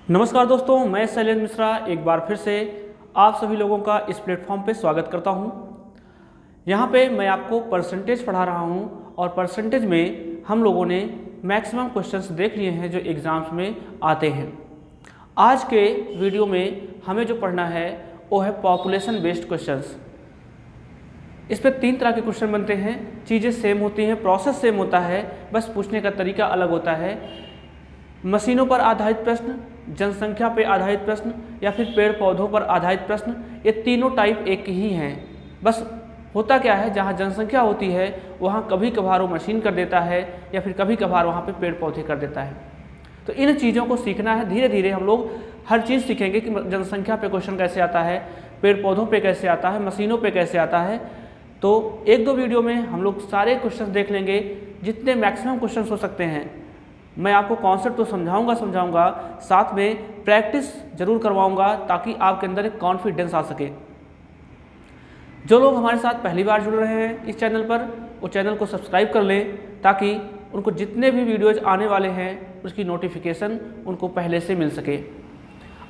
नमस्कार दोस्तों, मैं शैलेंद्र मिश्रा एक बार फिर से आप सभी लोगों का इस प्लेटफॉर्म पे स्वागत करता हूं। यहां पे मैं आपको परसेंटेज पढ़ा रहा हूं और परसेंटेज में हम लोगों ने मैक्सिमम क्वेश्चंस देख लिए हैं जो एग्ज़ाम्स में आते हैं। आज के वीडियो में हमें जो पढ़ना है वो है पॉपुलेशन बेस्ड क्वेश्चंस। इस पर 3 तरह के क्वेश्चन बनते हैं। चीज़ें सेम होती हैं, प्रोसेस सेम होता है, बस पूछने का तरीका अलग होता है। मशीनों पर आधारित प्रश्न, जनसंख्या पर आधारित प्रश्न या फिर पेड़ पौधों पर आधारित प्रश्न, ये तीनों टाइप एक ही हैं। बस होता क्या है, जहाँ जनसंख्या होती है वहाँ कभी कभार वो मशीन कर देता है या फिर कभी कभार वहाँ पे पेड़ पौधे कर देता है। तो इन चीज़ों को सीखना है। धीरे धीरे हम लोग हर चीज़ सीखेंगे कि जनसंख्या पे क्वेश्चन कैसे आता है, पेड़ पौधों पे कैसे आता है, मशीनों पे कैसे आता है। तो 1-2 वीडियो में हम लोग सारे क्वेश्चन देख लेंगे, जितने मैक्सिमम क्वेश्चन हो सकते हैं। मैं आपको कॉन्सेप्ट तो समझाऊंगा, साथ में प्रैक्टिस जरूर करवाऊंगा ताकि आपके अंदर एक कॉन्फिडेंस आ सके। जो लोग हमारे साथ पहली बार जुड़ रहे हैं इस चैनल पर, वो चैनल को सब्सक्राइब कर लें ताकि उनको जितने भी वीडियोज आने वाले हैं उसकी नोटिफिकेशन उनको पहले से मिल सके।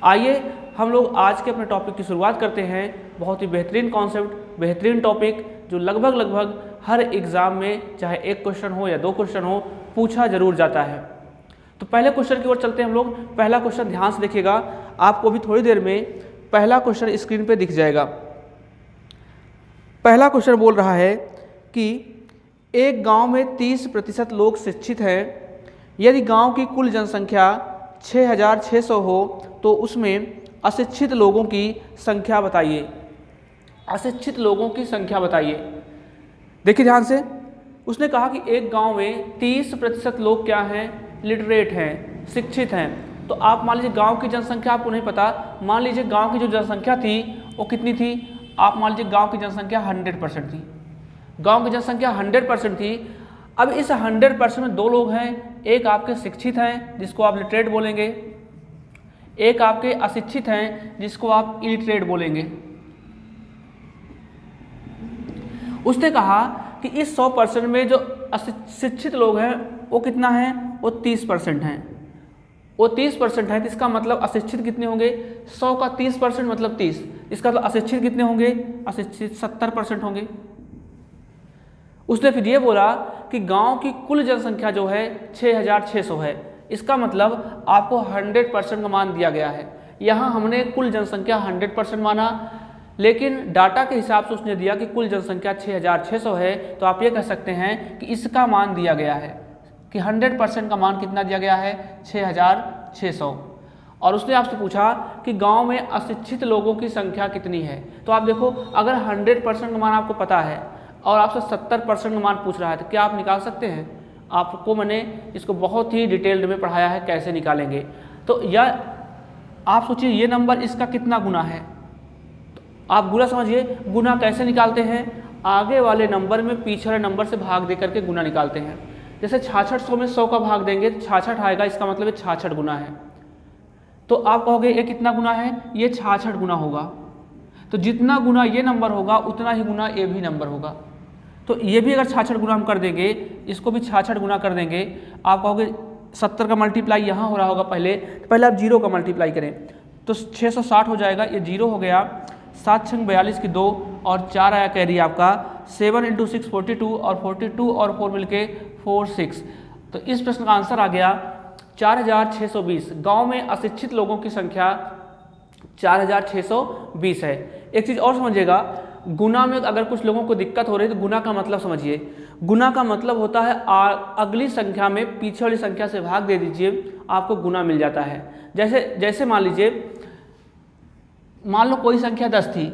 आइए हम लोग आज के अपने टॉपिक की शुरुआत करते हैं। बहुत ही बेहतरीन कॉन्सेप्ट, बेहतरीन टॉपिक जो लगभग हर एग्ज़ाम में चाहे 1 क्वेश्चन हो या 2 क्वेश्चन हो पूछा जरूर जाता है। तो पहले क्वेश्चन की ओर चलते हैं हम लोग। पहला क्वेश्चन ध्यान से देखिएगा, आपको भी थोड़ी देर में पहला क्वेश्चन स्क्रीन पे दिख जाएगा। पहला क्वेश्चन बोल रहा है कि एक गांव में 30% लोग शिक्षित हैं। यदि गांव की कुल जनसंख्या 6600 हो तो उसमें अशिक्षित लोगों की संख्या बताइए। अशिक्षित लोगों की संख्या बताइए। देखिए ध्यान से, उसने कहा कि एक गांव में 30% लोग क्या हैं, लिटरेट हैं, शिक्षित हैं। तो आप मान लीजिए गांव की जनसंख्या आपको नहीं पता, मान लीजिए गांव की जो जनसंख्या थी वो कितनी थी। आप मान लीजिए गांव की जनसंख्या 100% थी। गांव की जनसंख्या 100% थी। अब इस 100% में 2 लोग हैं, एक आपके शिक्षित हैं जिसको आप लिटरेट बोलेंगे, एक आपके अशिक्षित हैं जिसको आप इलिटरेट बोलेंगे। उसने कहा कि इस 100% में जो अशिक्षित लोग हैं वो कितना है, वो 30% हैं। वो 30% है, तो इसका मतलब अशिक्षित कितने होंगे, 100 का 30% मतलब 30। इसका मतलब अशिक्षित कितने होंगे, अशिक्षित 70% होंगे। उसने फिर ये बोला कि गांव की कुल जनसंख्या जो है 6600 है। इसका मतलब आपको 100% का मान दिया गया है। यहाँ हमने कुल जनसंख्या 100% माना, लेकिन डाटा के हिसाब से उसने दिया कि कुल जनसंख्या 6600 है। तो आप ये कह सकते हैं कि इसका मान दिया गया है कि 100% का मान कितना दिया गया है, 6600। और उसने आपसे पूछा कि गांव में अशिक्षित लोगों की संख्या कितनी है। तो आप देखो, अगर 100% का मान आपको पता है और आपसे 70% का मान पूछ रहा है तो क्या आप निकाल सकते हैं। आपको मैंने इसको बहुत ही डिटेल्ड में पढ़ाया है कैसे निकालेंगे। तो यह आप सोचिए, ये नंबर इसका कितना गुना है। तो आप गुना समझिए, गुना कैसे निकालते हैं, आगे वाले नंबर में पीछे वाले नंबर से भाग दे करके गुना निकालते हैं। जैसे 6600 में 100 का भाग देंगे तो 66 आएगा, इसका मतलब ये 66 गुना है। तो आप कहोगे ये कितना गुना है, ये 66 गुना होगा। तो जितना गुना ये नंबर होगा उतना ही गुना ये भी नंबर होगा। तो ये भी अगर 66 गुना हम कर देंगे, इसको भी 66 गुना कर देंगे। आप कहोगे 70 का मल्टीप्लाई यहाँ हो रहा होगा, पहले आप 0 का मल्टीप्लाई करें तो 660 हो जाएगा। ये 0 हो गया, 7 6 42 की 2 और 4 आया कैरी आपका। 7 × 6 42 और 42 और 4 मिलके 46। तो इस प्रश्न का आंसर आ गया 4620। गांव में अशिक्षित लोगों की संख्या 4620 है। एक चीज़ और समझिएगा, गुना में अगर कुछ लोगों को दिक्कत हो रही है तो गुना का मतलब समझिए। गुना का मतलब होता है अगली संख्या में पीछे वाली संख्या से भाग दे दीजिए, आपको गुना मिल जाता है। जैसे मान लीजिए, मान लो कोई संख्या 10 थी,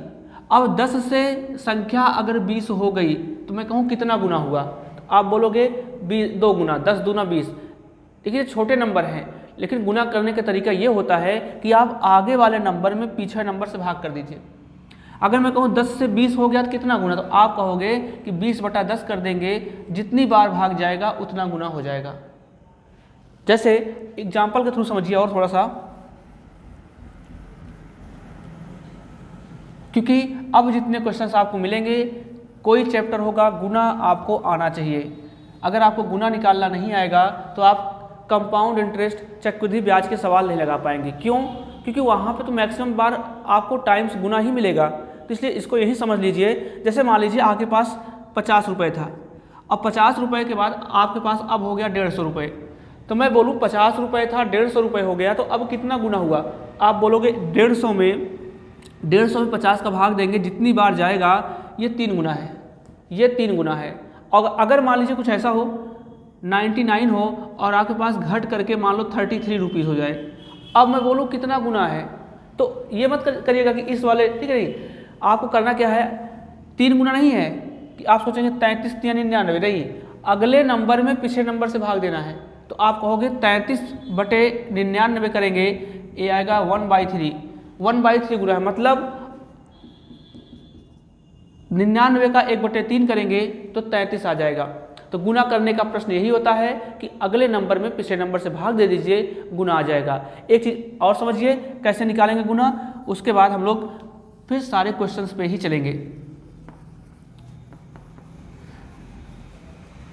अब 10 से संख्या अगर 20 हो गई तो मैं कहूँ कितना गुना हुआ। तो आप बोलोगे 2 गुना, 10 दूना 20। देखिए छोटे नंबर हैं, लेकिन गुना करने का तरीका ये होता है कि आप आगे वाले नंबर में पीछे नंबर से भाग कर दीजिए। अगर मैं कहूँ 10 से 20 हो गया तो कितना गुना, तो आप कहोगे कि 20/10 कर देंगे, जितनी बार भाग जाएगा उतना गुना हो जाएगा। जैसे एग्जाम्पल के थ्रू समझिए और थोड़ा सा, क्योंकि अब जितने क्वेश्चंस आपको मिलेंगे, कोई चैप्टर होगा गुना आपको आना चाहिए। अगर आपको गुना निकालना नहीं आएगा तो आप कंपाउंड इंटरेस्ट चक्रवृद्धि ब्याज के सवाल नहीं लगा पाएंगे। क्यों? क्योंकि वहाँ पे तो मैक्सिमम बार आपको टाइम्स गुना ही मिलेगा, तो इसलिए इसको यही समझ लीजिए। जैसे मान लीजिए आपके पास 50 रुपये था, अब 50 रुपये के बाद आपके पास अब हो गया 150 रुपये, तो मैं बोलूँ 50 रुपये था 150 रुपये हो गया, तो अब कितना गुना हुआ? आप बोलोगे 150 में 50 का भाग देंगे, जितनी बार जाएगा ये 3 गुना है, ये 3 गुना है। और अगर मान लीजिए कुछ ऐसा हो 99 हो और आपके पास घट करके मान लो 33 रुपीज़ हो जाए, अब मैं बोलूँ कितना गुना है, तो ये मत करिएगा कि इस वाले, ठीक है, आपको करना क्या है, 3 गुना नहीं है कि आप सोचेंगे 33 या 99, नहीं, अगले नंबर में पिछले नंबर से भाग देना है। तो आप कहोगे 33/99 करेंगे, ये आएगा 1/3, 1/3 गुना है, मतलब 99 का 1/3 करेंगे तो 33 आ जाएगा। तो गुना करने का प्रश्न यही होता है कि अगले नंबर में पिछले नंबर से भाग दे दीजिए, गुना आ जाएगा। एक चीज़ और समझिए कैसे निकालेंगे गुना, उसके बाद हम लोग फिर सारे क्वेश्चंस पे ही चलेंगे।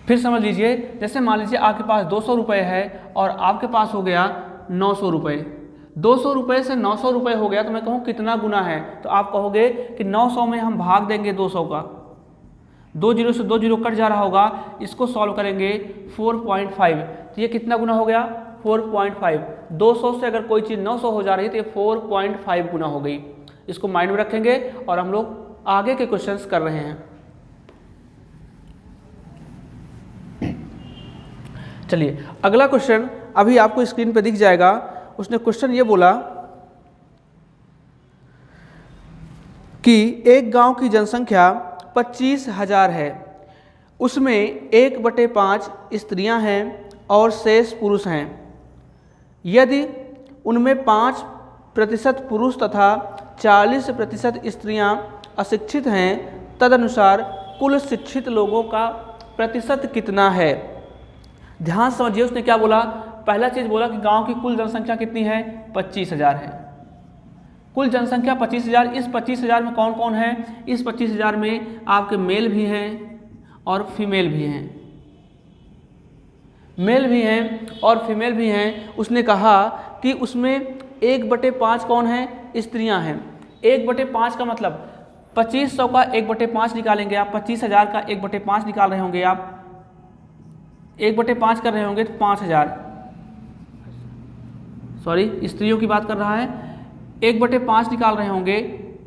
फिर समझ लीजिए, जैसे मान लीजिए आपके पास 200 रुपये है और आपके पास हो गया 900 रुपये, 200 रुपये से 900 रुपये हो गया, तो मैं कहूँ कितना गुना है, तो आप कहोगे कि 900 में हम भाग देंगे 200 का, 2 जीरो से 2 जीरो कट जा रहा होगा, इसको सॉल्व करेंगे 4.5, तो ये कितना गुना हो गया 4.5। 200 से अगर कोई चीज़ 900 हो जा रही है तो ये 4.5 गुना हो गई। इसको माइंड में रखेंगे और हम लोग आगे के क्वेश्चंस कर रहे हैं। चलिए अगला क्वेश्चन अभी आपको स्क्रीन पे दिख जाएगा। उसने क्वेश्चन ये बोला कि एक गांव की जनसंख्या 25,000 है, उसमें 1/5 स्त्रियां हैं और शेष पुरुष हैं। यदि उनमें 5% पुरुष तथा 40% स्त्रियां अशिक्षित हैं, तदनुसार कुल शिक्षित लोगों का प्रतिशत कितना है? ध्यान समझिए, उसने क्या बोला, पहला चीज़ बोला कि गांव की कुल जनसंख्या कितनी है, 25,000 है। कुल जनसंख्या 25,000, इस 25,000 में कौन कौन है? इस 25,000 में आपके मेल भी हैं और फीमेल भी हैं, मेल भी हैं और फीमेल भी हैं। उसने कहा कि उसमें 1/5 कौन है? स्त्रियां हैं। 1/5 का मतलब 2500 का 1/5 निकालेंगे आप, 25,000 का 1/5 निकाल रहे होंगे आप, 1/5 कर रहे होंगे तो 5,000, सॉरी स्त्रियों की बात कर रहा है, 1/5 निकाल रहे होंगे,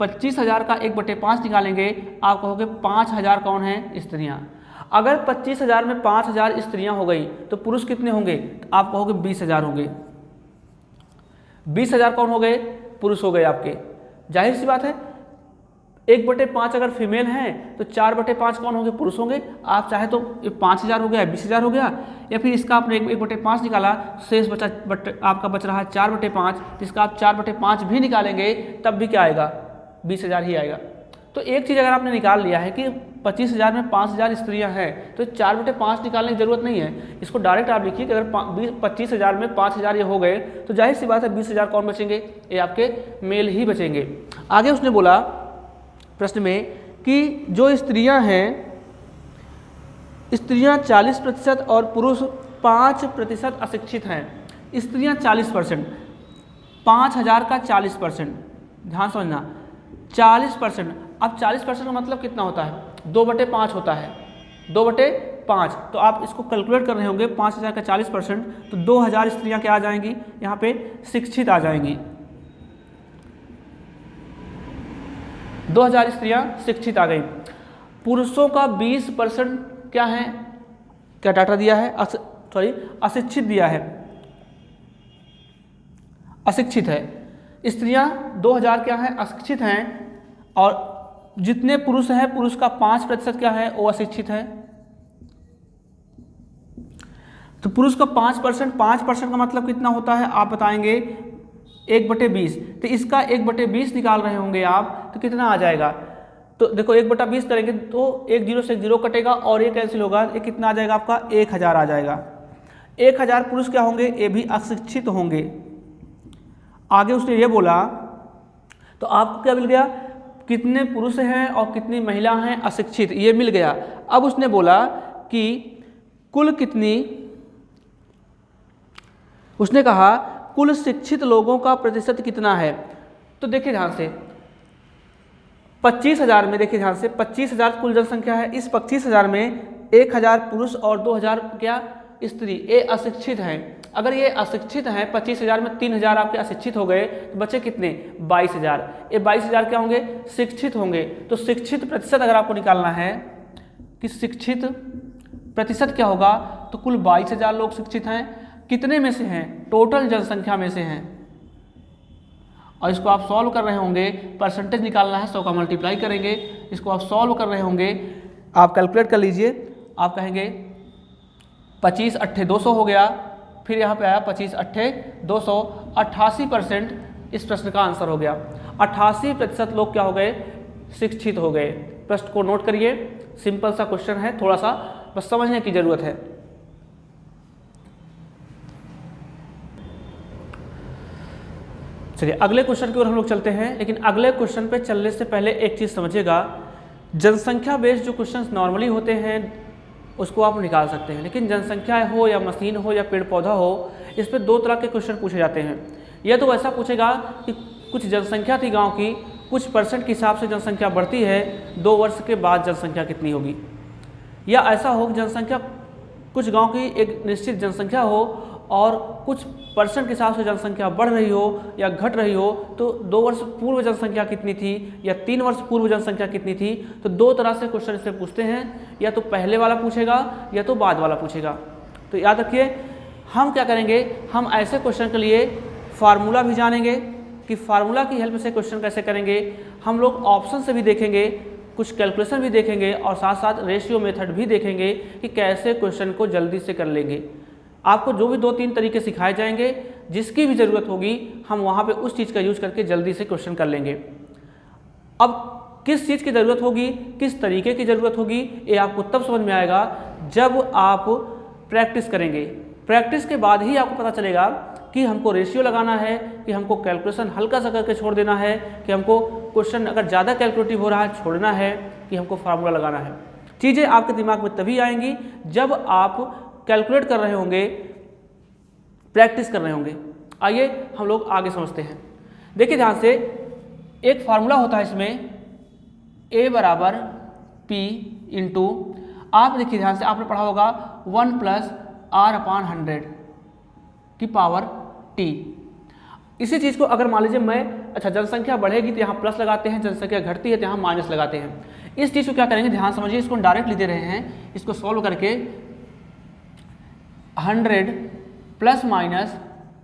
25,000 का 1/5 निकालेंगे, आप कहोगे 5,000 कौन है? स्त्रियां। अगर 25,000 में 5,000 स्त्रियां हो गई तो पुरुष कितने होंगे? तो आप कहोगे 20,000 होंगे। 20,000 कौन हो गए? पुरुष हो गए आपके। जाहिर सी बात है 1/5 अगर फीमेल हैं तो 4/5 कौन होंगे? पुरुष होंगे। आप चाहे तो 5,000 हो गया, 20,000 हो गया, या फिर इसका आपने 1/5 निकाला, शेष बचा आपका बच रहा है 4/5, जिसका आप 4/5 भी निकालेंगे तब भी क्या आएगा? 20,000 ही आएगा। तो एक चीज़ अगर आपने निकाल लिया है कि 25,000 में 5,000 स्त्रियां हैं तो 4/5 निकालने की जरूरत नहीं है, इसको डायरेक्ट आप लिखिए कि अगर 25,000 में 5,000 ये हो गए तो जाहिर सी बात है 20,000 कौन बचेंगे? ये आपके मेल ही बचेंगे। आगे उसने बोला प्रश्न में कि जो स्त्रियां हैं, स्त्रियां 40% और पुरुष 5% अशिक्षित हैं। स्त्रियां 40%, 5,000 का 40%, ध्यान समझना 40%। अब 40% का मतलब कितना होता है? 2/5 होता है, 2/5। तो आप इसको कैलकुलेट कर रहे होंगे, 5,000 का 40%, तो 2,000 स्त्रियां क्या आ जाएंगी? यहाँ पे शिक्षित आ जाएंगी, 2,000 स्त्रियां शिक्षित आ गई। पुरुषों का 20% क्या है? क्या डाटा दिया है? अशिक्षित दिया है, अशिक्षित है। स्त्रियां 2,000 क्या है? अशिक्षित हैं, और जितने पुरुष हैं पुरुष का 5% क्या है? वो अशिक्षित है। तो पुरुष का 5%, 5% का मतलब कितना होता है? आप बताएंगे 1/20। तो इसका 1/20 निकाल रहे होंगे आप, तो कितना आ जाएगा? तो देखो 1/20 करेंगे तो 1 जीरो से 1 जीरो कटेगा और ये कैंसिल होगा, ये कितना आ जाएगा आपका? 1,000 आ जाएगा। 1,000 पुरुष क्या होंगे? ये भी अशिक्षित होंगे। आगे उसने ये बोला, तो आपको क्या मिल गया? कितने पुरुष हैं और कितनी महिला हैं अशिक्षित, ये मिल गया। अब उसने बोला कि कुल कितनी उसने कहा कुल शिक्षित लोगों का प्रतिशत कितना है। तो देखिए ध्यान से 25,000 में, देखिए ध्यान से 25,000 कुल जनसंख्या है। इस 25,000 में 1,000 पुरुष और 2,000 क्या स्त्री, ये अशिक्षित हैं। अगर ये अशिक्षित हैं 25,000 में 3,000 आपके अशिक्षित हो गए तो बचे कितने 22,000। ये 22,000 क्या होंगे शिक्षित होंगे। तो शिक्षित प्रतिशत अगर आपको निकालना है कि शिक्षित प्रतिशत क्या होगा, तो कुल 22,000 लोग शिक्षित हैं, कितने में से हैं टोटल जनसंख्या में से हैं। और इसको आप सॉल्व कर रहे होंगे, परसेंटेज निकालना है, 100 का मल्टीप्लाई करेंगे। इसको आप सॉल्व कर रहे होंगे, आप कैलकुलेट कर लीजिए। आप कहेंगे 25 अट्ठे 200 हो गया, फिर यहाँ पे आया 25 अट्ठे 200, 88% इस प्रश्न का आंसर हो गया। 88% लोग क्या हो गए शिक्षित हो गए। प्रश्न को नोट करिए, सिंपल सा क्वेश्चन है, थोड़ा सा बस समझने की जरूरत है। चलिए अगले क्वेश्चन की ओर हम लोग चलते हैं, लेकिन अगले क्वेश्चन पे चलने से पहले एक चीज़ समझिएगा, जनसंख्या बेस्ड जो क्वेश्चंस नॉर्मली होते हैं उसको आप निकाल सकते हैं, लेकिन जनसंख्या हो या मशीन हो या पेड़ पौधा हो, इस पर 2 तरह के क्वेश्चन पूछे जाते हैं। यह तो ऐसा पूछेगा कि कुछ जनसंख्या थी गाँव की, कुछ परसेंट के हिसाब से जनसंख्या बढ़ती है, 2 वर्ष के बाद जनसंख्या कितनी होगी। या ऐसा हो कि जनसंख्या कुछ गांव की एक निश्चित जनसंख्या हो और कुछ परसेंट के हिसाब से जनसंख्या बढ़ रही हो या घट रही हो, तो 2 वर्ष पूर्व जनसंख्या कितनी थी या 3 वर्ष पूर्व जनसंख्या कितनी थी। तो 2 तरह से क्वेश्चन इससे पूछते हैं, या तो पहले वाला पूछेगा या तो बाद वाला पूछेगा। तो याद रखिए हम क्या करेंगे, हम ऐसे क्वेश्चन के लिए फार्मूला भी जानेंगे कि फार्मूला की हेल्प से क्वेश्चन कैसे करेंगे। हम लोग ऑप्शन से भी देखेंगे, कुछ कैलकुलेशन भी देखेंगे और साथ साथ रेशियो मेथड भी देखेंगे कि कैसे क्वेश्चन को जल्दी से कर लेंगे। आपको जो भी 2-3 तरीके सिखाए जाएंगे, जिसकी भी ज़रूरत होगी हम वहाँ पे उस चीज़ का यूज करके जल्दी से क्वेश्चन कर लेंगे। अब किस चीज़ की ज़रूरत होगी, किस तरीके की ज़रूरत होगी, ये आपको तब समझ में आएगा जब आप प्रैक्टिस करेंगे। प्रैक्टिस के बाद ही आपको पता चलेगा कि हमको रेशियो लगाना है, कि हमको कैलकुलेशन हल्का सा करके छोड़ देना है, कि हमको क्वेश्चन अगर ज़्यादा कैलकुलेटिव हो रहा है छोड़ना है, कि हमको फार्मूला लगाना है। चीज़ें आपके दिमाग में तभी आएंगी जब आप कैलकुलेट कर रहे होंगे, प्रैक्टिस कर रहे होंगे। आइए हम लोग आगे समझते हैं। देखिए ध्यान से, एक फार्मूला होता है इसमें A बराबर P इंटू, आप देखिए ध्यान से, आपने पढ़ा होगा 1 + R/100 की पावर T। इसी चीज़ को अगर मान लीजिए मैं, अच्छा जनसंख्या बढ़ेगी तो यहाँ प्लस लगाते हैं, जनसंख्या घटती है तो यहाँ माइनस लगाते हैं। इस चीज़ को क्या करेंगे, ध्यान समझिए, इसको डायरेक्ट लिख दे रहे हैं। इसको सॉल्व करके 100 ±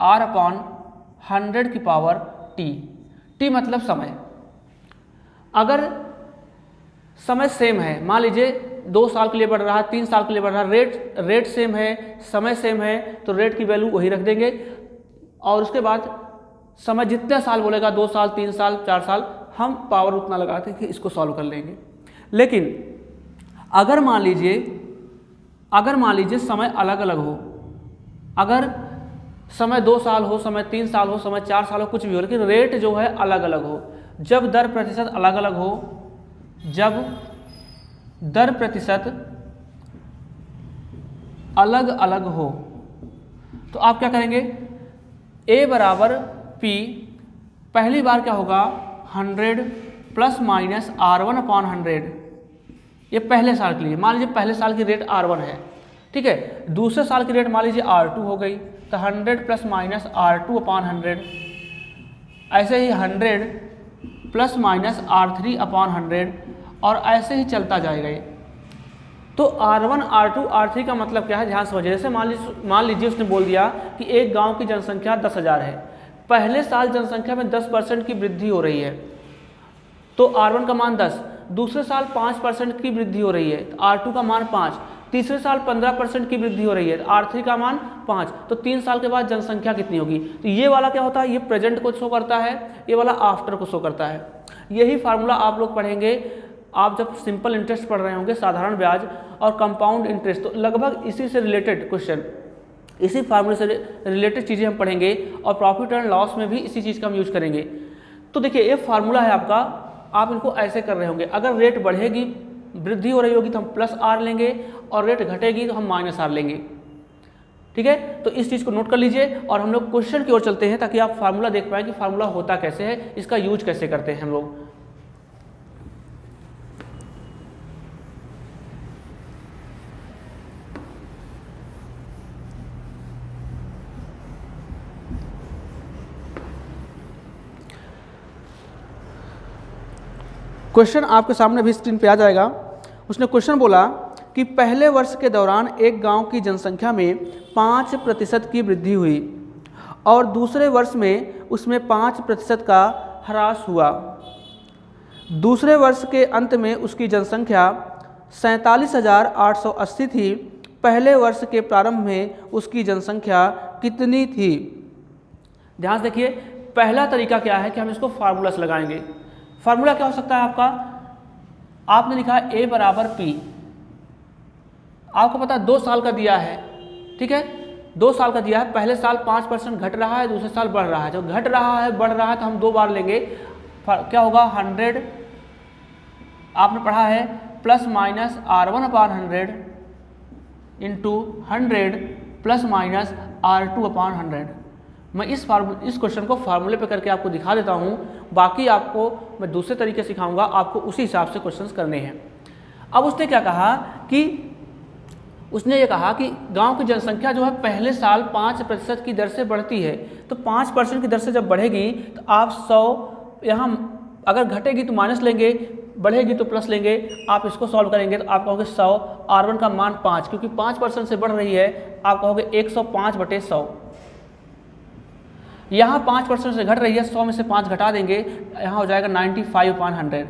R/100 की पावर T। T मतलब समय। अगर समय सेम है, मान लीजिए 2 साल के लिए बढ़ रहा है, 3 साल के लिए बढ़ रहा है, रेट सेम है, समय सेम है, तो रेट की वैल्यू वही रख देंगे। और उसके बाद समय जितने साल बोलेगा, 2 साल 3 साल 4 साल, हम पावर उतना लगाते हैं कि इसको सॉल्व कर लेंगे। लेकिन अगर मान लीजिए समय अलग अलग हो, अगर समय 2 साल हो, समय 3 साल हो, समय 4 साल हो, कुछ भी हो, लेकिन रेट जो है अलग अलग हो, जब दर प्रतिशत अलग अलग हो, जब दर प्रतिशत अलग अलग हो, तो आप क्या करेंगे, A बराबर P, पहली बार क्या होगा 100 ± R1/100। ये पहले साल के लिए, मान लीजिए पहले साल की रेट R1 है, ठीक है। दूसरे साल की रेट मान लीजिए R2 हो गई, तो 100 ± R2/100। ऐसे ही 100 ± R3/100 और ऐसे ही चलता जाएगा ये। तो R1 R2 R3 का मतलब क्या है, ध्यान समझिए। जैसे मान लीजिए उसने बोल दिया कि एक गांव की जनसंख्या 10,000 है, पहले साल जनसंख्या में 10% की वृद्धि हो रही है, तो R1 का मान 10, दूसरे साल 5% की वृद्धि हो रही है, तो R2 का मान 5, तीसरे साल 15% की वृद्धि हो रही है, तो R3 का मान 5। तो 3 साल के बाद जनसंख्या कितनी होगी। तो ये वाला क्या होता है, ये प्रेजेंट को शो करता है, ये वाला आफ्टर को शो करता है। यही फार्मूला आप लोग पढ़ेंगे आप जब सिंपल इंटरेस्ट पढ़ रहे होंगे, साधारण ब्याज और कंपाउंड इंटरेस्ट, तो लगभग इसी से रिलेटेड क्वेश्चन, इसी फार्मूले से रिलेटेड चीज़ें हम पढ़ेंगे और प्रॉफिट एंड लॉस में भी इसी चीज़ का हम यूज करेंगे। तो देखिए ये फार्मूला है आपका, आप इनको ऐसे कर रहे होंगे। अगर रेट बढ़ेगी, वृद्धि हो रही होगी तो हम +R लेंगे, और रेट घटेगी तो हम -R लेंगे, ठीक है, तो इस चीज़ को नोट कर लीजिए और हम लोग क्वेश्चन की ओर चलते हैं ताकि आप फार्मूला देख पाएँ कि फार्मूला होता कैसे है, इसका यूज कैसे करते हैं हम लोग। क्वेश्चन आपके सामने भी स्क्रीन पे आ जाएगा। उसने क्वेश्चन बोला कि पहले वर्ष के दौरान एक गांव की जनसंख्या में 5% की वृद्धि हुई और दूसरे वर्ष में उसमें 5% का ह्रास हुआ। दूसरे वर्ष के अंत में उसकी जनसंख्या 47,880 थी। पहले वर्ष के प्रारंभ में उसकी जनसंख्या कितनी थी? ध्यान से देखिए, पहला तरीका क्या है कि हम इसको फार्मूला से लगाएंगे। फार्मूला क्या हो सकता है आपका? आपने लिखा है A बराबर P, आपको पता है 2 साल का दिया है, ठीक है, 2 साल का दिया है। पहले साल 5% घट रहा है, दूसरे साल बढ़ रहा है। जब घट रहा है बढ़ रहा है तो हम 2 बार लेंगे, क्या होगा 100, आपने पढ़ा है plus minus R1/100 into 100 plus minus R2/100। मैं इस क्वेश्चन को फार्मूले पे करके आपको दिखा देता हूँ, बाकी आपको मैं दूसरे तरीके सिखाऊंगा, आपको उसी हिसाब से क्वेश्चंस करने हैं। अब उसने क्या कहा कि उसने ये कहा कि गांव की जनसंख्या जो है पहले साल 5% की दर से बढ़ती है, तो 5% की दर से जब बढ़ेगी तो आप 100 यहाँ अगर घटेगी तो माइनस लेंगे, बढ़ेगी तो प्लस लेंगे। आप इसको सॉल्व करेंगे तो आप कहोगे 100, R1 का मान 5, क्योंकि 5% से बढ़ रही है, आप कहोगे 105/100। यहाँ 5% से घट रही है, 100 में से 5 घटा देंगे, यहाँ हो जाएगा 95/100।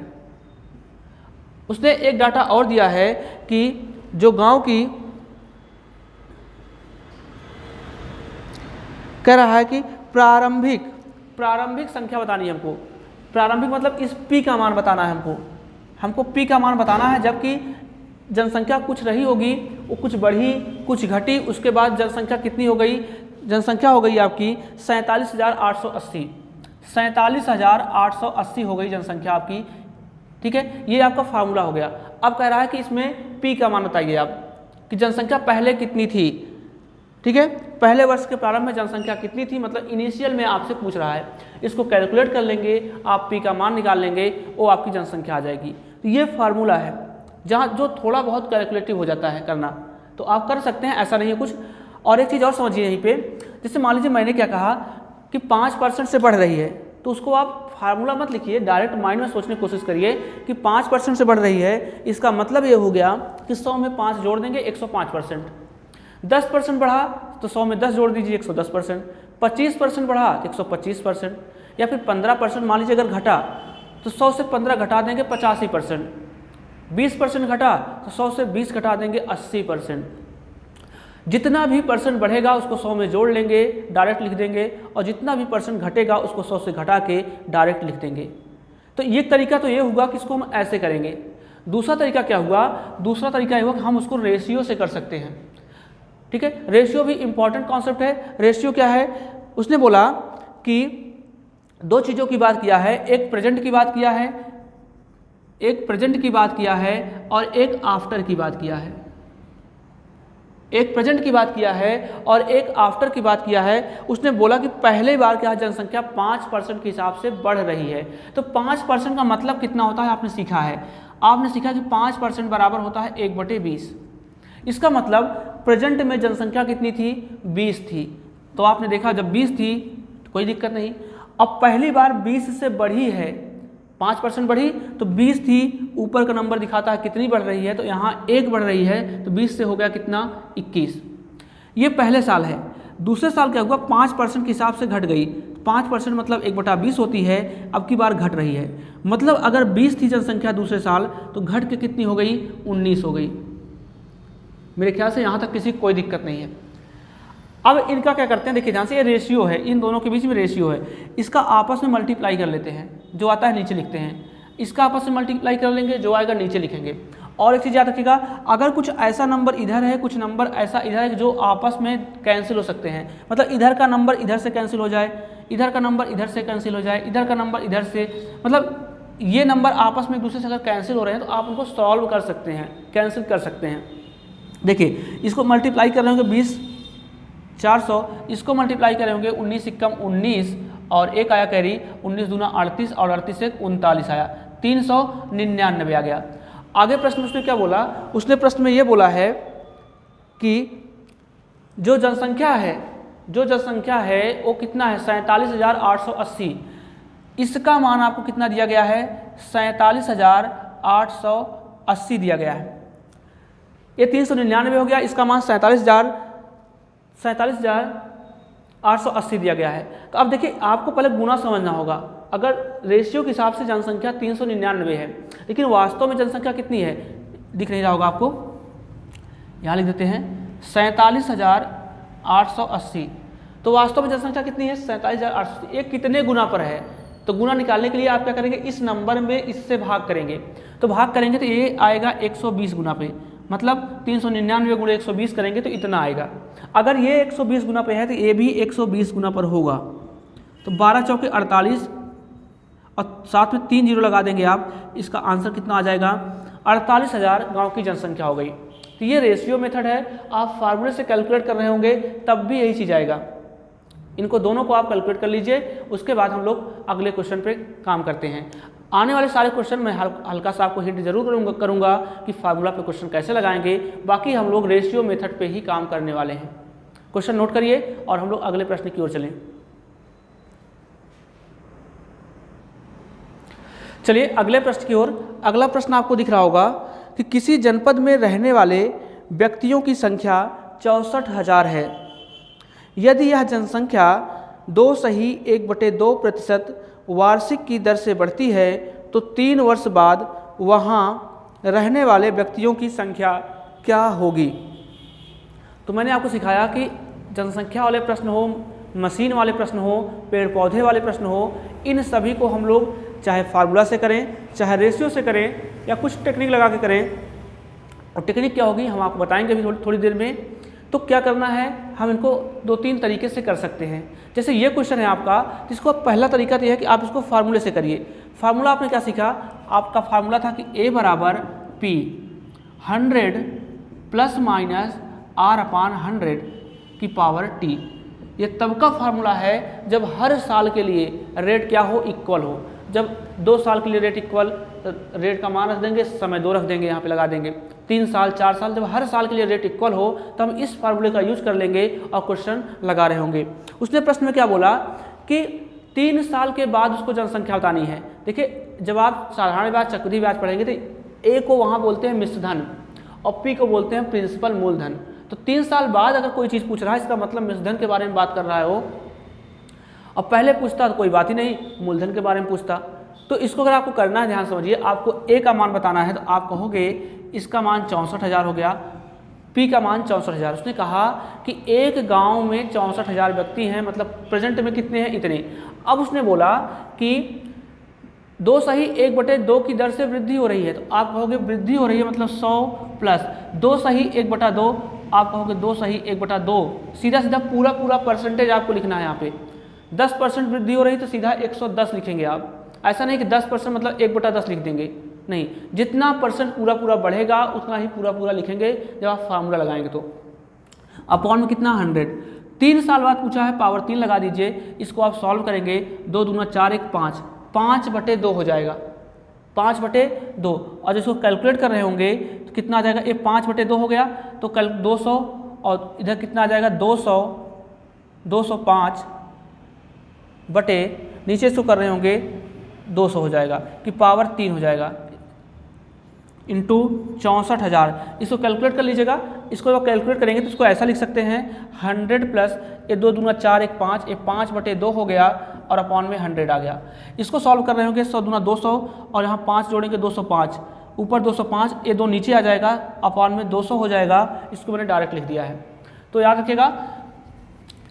उसने एक डाटा और दिया है कि जो गांव की कह रहा है कि प्रारंभिक संख्या बतानी है हमको। प्रारंभिक मतलब इस P का मान बताना है हमको P का मान बताना है, जबकि जनसंख्या कुछ रही होगी, वो कुछ बढ़ी कुछ घटी, उसके बाद जनसंख्या कितनी हो गई? जनसंख्या हो गई आपकी 47,880। 47,880 हो गई जनसंख्या आपकी, ठीक है, ये आपका फार्मूला हो गया। अब कह रहा है कि इसमें P का मान बताइए आप कि जनसंख्या पहले कितनी थी, ठीक है, पहले वर्ष के प्रारंभ में जनसंख्या कितनी थी, मतलब इनिशियल में आपसे पूछ रहा है। इसको कैलकुलेट कर लेंगे, आप P का मान निकाल लेंगे, वो आपकी जनसंख्या आ जाएगी। तो ये फार्मूला है जहाँ जो थोड़ा बहुत कैलकुलेटिव हो जाता है करना, तो आप कर सकते हैं, ऐसा नहीं है कुछ। और एक चीज़ और समझिए यहीं पे, जैसे मान लीजिए मैंने क्या कहा कि 5% से बढ़ रही है, तो उसको आप फार्मूला मत लिखिए, डायरेक्ट माइंड में सोचने की कोशिश करिए कि 5% से बढ़ रही है, इसका मतलब ये हो गया कि 100 में 5 जोड़ देंगे 105%। 10% बढ़ा तो 100 में 10 जोड़ दीजिए 110%। 25% बढ़ा तो 125%, या फिर 15% मान लीजिए अगर घटा तो 100 से 15 घटा देंगे 85%। 20% घटा तो 100 से 20 घटा देंगे 80%। जितना भी परसेंट बढ़ेगा उसको 100 में जोड़ लेंगे, डायरेक्ट लिख देंगे, और जितना भी परसेंट घटेगा उसको 100 से घटा के डायरेक्ट लिख देंगे। तो ये तरीका तो ये हुआ कि इसको हम ऐसे करेंगे। दूसरा तरीका क्या हुआ? दूसरा तरीका ये हुआ कि हम उसको रेशियो से कर सकते हैं, ठीक है। रेशियो भी इंपॉर्टेंट कॉन्सेप्ट है। रेशियो क्या है? उसने बोला कि 2 चीज़ों की बात किया है, एक प्रेजेंट की बात किया है, एक प्रेजेंट की बात किया है और एक आफ्टर की बात किया है। एक प्रेजेंट की बात किया है और एक आफ्टर की बात किया है। उसने बोला कि पहले बार क्या जनसंख्या 5% के हिसाब से बढ़ रही है। तो 5% का मतलब कितना होता है आपने सीखा है। आपने सीखा कि 5% बराबर होता है 1/20। इसका मतलब प्रेजेंट में जनसंख्या कितनी थी? 20 थी। तो आपने देखा जब 20 थी तो कोई दिक्कत नहीं। अब पहली बार 20 से बढ़ी है, 5% बढ़ी तो 20 थी, ऊपर का नंबर दिखाता है कितनी बढ़ रही है, तो यहाँ 1 बढ़ रही है, तो 20 से हो गया कितना? 21। ये पहले साल है। दूसरे साल क्या हुआ? 5% के हिसाब से घट गई। 5% मतलब 1/20 होती है, अब की बार घट रही है। मतलब अगर 20 थी जनसंख्या दूसरे साल तो घट के कितनी हो गई? 19 हो गई। मेरे ख्याल से यहाँ तक किसी कोई दिक्कत नहीं है। अब इनका क्या करते हैं, देखिए ध्यान से, ये रेशियो है, इन दोनों के बीच में रेशियो है। इसका आपस में मल्टीप्लाई कर लेते हैं, जो आता है नीचे लिखते हैं। इसका आपस में मल्टीप्लाई कर लेंगे, जो आएगा नीचे लिखेंगे। और एक चीज़ याद रखिएगा, अगर कुछ ऐसा नंबर इधर है, कुछ नंबर ऐसा इधर है जो आपस में कैंसिल हो सकते हैं, मतलब इधर का नंबर इधर से कैंसिल हो जाए, इधर का नंबर इधर से कैंसिल हो जाए, इधर का नंबर इधर से, मतलब ये नंबर आपस में एक दूसरे से अगर कैंसिल हो रहे हैं तो आप उनको सॉल्व कर सकते हैं, कैंसिल कर सकते हैं। देखिए इसको मल्टीप्लाई कर रहे होंगे 20, 400, इसको मल्टीप्लाई करे होंगे 19 एकम 19 और एक आया कैरी 19 दूना 38 और 38 से 39 आया, 399 आ गया। आगे प्रश्न उसने क्या बोला, उसने प्रश्न में ये बोला है कि जो जनसंख्या है वो कितना है 47,880, इसका मान आपको कितना दिया गया है 47,880 दिया गया है। ये 399 हो गया, इसका मान 47,880 दिया गया है। तो अब देखिए आपको पहले गुना समझना होगा। अगर रेशियो के हिसाब से जनसंख्या 399 है, लेकिन वास्तव में जनसंख्या कितनी है दिख नहीं रहा होगा आपको, यहाँ लिख देते हैं 47,880। तो वास्तव में जनसंख्या कितनी है 47,880। ये कितने गुना पर है, तो गुना निकालने के लिए आप क्या करेंगे, इस नंबर में इससे भाग करेंगे। तो भाग करेंगे तो ये आएगा 120 गुना पे, मतलब 399 गुणा 120 करेंगे तो इतना आएगा। अगर ये 120 गुना पे है तो ये भी 120 गुना पर होगा। तो 12 चौके 48 और साथ में 3 जीरो लगा देंगे आप, इसका आंसर कितना आ जाएगा 48,000 गाँव की जनसंख्या हो गई। तो ये रेशियो मेथड है, आप फार्मूले से कैलकुलेट कर रहे होंगे तब भी यही चीज़ आएगा। इनको दोनों को आप कैलकुलेट कर लीजिए, उसके बाद हम लोग अगले क्वेश्चन पे काम करते हैं। आने वाले सारे क्वेश्चन में हल्का सा आपको हिंट जरूर करूंगा कि फार्मूला पे क्वेश्चन कैसे लगाएंगे। बाकी हम लोग रेशियो मेथड पे ही काम करने वाले हैं। क्वेश्चन नोट करिए और हम लोग अगले प्रश्न की ओर चलें। चलिए अगले प्रश्न की ओर। अगला प्रश्न आपको दिख रहा होगा कि किसी जनपद में रहने वाले व्यक्तियों की संख्या 64,000 है। यदि यह जनसंख्या 2.1/2% वार्षिक की दर से बढ़ती है तो 3 वर्ष बाद वहाँ रहने वाले व्यक्तियों की संख्या क्या होगी। तो मैंने आपको सिखाया कि जनसंख्या वाले प्रश्न हो, मशीन वाले प्रश्न हो, पेड़ पौधे वाले प्रश्न हो, इन सभी को हम लोग चाहे फार्मूला से करें, चाहे रेशियो से करें, या कुछ टेक्निक लगा के करें। और टेक्निक क्या होगी हम आपको बताएंगे अभी थोड़ी देर में। तो क्या करना है, हम इनको 2-3 तरीके से कर सकते हैं। जैसे ये क्वेश्चन है आपका, जिसको पहला तरीका तो यह है कि आप इसको फार्मूले से करिए। फार्मूला आपने क्या सीखा, आपका फार्मूला था कि A बराबर P 100 ± R/100 की पावर T। ये तब का फार्मूला है जब हर साल के लिए रेट क्या हो, इक्वल हो। जब 2 साल के लिए रेट इक्वल, रेट का मान रख देंगे, समय 2 रख देंगे, यहाँ पे लगा देंगे। 3 साल 4 साल, जब हर साल के लिए रेट इक्वल हो तो हम इस फार्मूले का यूज कर लेंगे और क्वेश्चन लगा रहे होंगे। उसने प्रश्न में क्या बोला कि 3 साल के बाद उसको जनसंख्या बतानी है। देखिए जब आप साधारण ब्याज चक्रवृद्धि ब्याज पढ़ेंगे तो A को वहाँ बोलते हैं मिश्र धन और P को बोलते हैं प्रिंसिपल मूलधन। तो 3 साल बाद अगर कोई चीज़ पूछ रहा है, इसका मतलब मिश्र धन के बारे में बात कर रहा है वो, और पहले पूछता तो कोई बात ही नहीं, मूलधन के बारे में पूछता। तो इसको अगर आपको करना है, ध्यान समझिए, आपको A का मान बताना है तो आप कहोगे इसका मान 64,000 हो गया, P का मान 64,000। उसने कहा कि एक गांव में 64,000 व्यक्ति हैं, मतलब प्रेजेंट में कितने हैं, इतने। अब उसने बोला कि 2.1/2 की दर से वृद्धि हो रही है, तो आप कहोगे वृद्धि हो रही है मतलब 100 प्लस 2.1/2, आप कहोगे 2.1/2। सीधा सीधा पूरा परसेंटेज आपको लिखना है। यहाँ पे 10% वृद्धि हो रही तो सीधा 110 लिखेंगे आप। ऐसा नहीं कि 10% मतलब 1/10 लिख देंगे, नहीं, जितना परसेंट पूरा बढ़ेगा उतना ही पूरा लिखेंगे जब आप फार्मूला लगाएंगे। तो अपॉन में कितना 100। 3 साल बाद पूछा है, पावर 3 लगा दीजिए। इसको आप सॉल्व करेंगे, 2 दूना 4 1 5, 5/2 हो जाएगा, 5/2। और जिसको कैलकुलेट कर रहे होंगे तो कितना आ जाएगा, ये 5/2 हो गया तो कल 200, और इधर कितना आ जाएगा 205 बटे, नीचे इसको कर रहे होंगे 200 हो जाएगा कि पावर 3 हो जाएगा इंटू 64,000। इसको कैलकुलेट कर लीजिएगा। इसको जब कैलकुलेट करेंगे तो इसको ऐसा लिख सकते हैं 100 प्लस ये 2 दूना 4 1 5, ये 5/2 हो गया और अपॉन में 100 आ गया। इसको सॉल्व कर रहे होंगे 100 दूना 200 और यहाँ 5 जोड़ेंगे 205, ऊपर 205, ये 2 नीचे आ जाएगा, अपॉन में 200 हो जाएगा। इसको मैंने डायरेक्ट लिख दिया है। तो याद रखिएगा